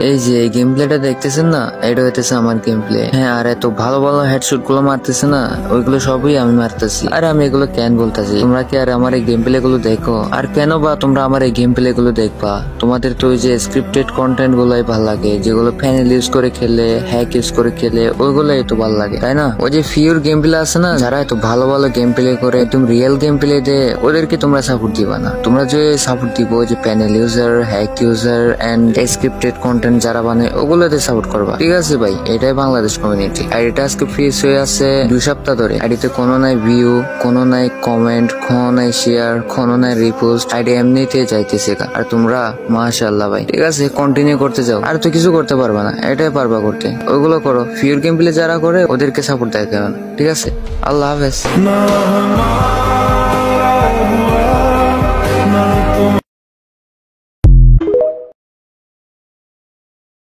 এই যে এই গেম প্লেটা দেখতেছেন না, এটা হইতেছে আমার গেম প্লে। হ্যাঁ, আর এত ভালো ভালো হেডশট গুলো মারতেছে না, ওইগুলো সবই আমি মারতেছি। আর আমি এগুলো কেন বলতেছি, তোমরা কি আর আমার এই গেম প্লে গুলো দেখো? আর কেন বা তোমরা আমার এই গেম প্লে গুলো দেখবা? তোমাদের তো ওই যে স্ক্রিপ্টেড কন্টেন্ট গুলাই ভালো লাগে, যেগুলো প্যানেল ইউজ করে খেলে, হ্যাক ইউজ করে খেলে, ওইগুলাই তো ভালো লাগে, তাই না? ওই যে ফিউর গেম প্লে আছে না, যারা এত ভালো ভালো গেম প্লে করে, একদম রিয়েল গেম প্লে দেয়, ওদেরকে তোমরা সাপোর্ট দিবা না। তোমরা যে সাপোর্ট দিব ওই যে panel user, hack user and scripted content যারা বানায়, ওগুলোতে সাপোর্ট করবা। ঠিক আছে ভাই, এটাই বাংলাদেশ কমিউনিটি। আইডিটা আজকে ফ্রিজ হয়ে আছে 2 সপ্তাহ ধরে। আইডিতে কোনো নাই ভিউ, কোনো নাই কমেন্ট, কোনো নাই শেয়ার, কোনো নাই রিপোস্ট। আইডি এমনিতে যাইতেছে। আর তোমরা মাশাআল্লাহ ভাই, ঠিক আছে কন্টিনিউ করতে যাও। আর তো কিছু করতে পারবা না, এটাই পারবা করতে, ওইগুলো করো। ফিউর গেম প্লে যারা করে ওদেরকে সাপোর্ট দেয়, ঠিক আছে? আল্লাহ হাফেজ।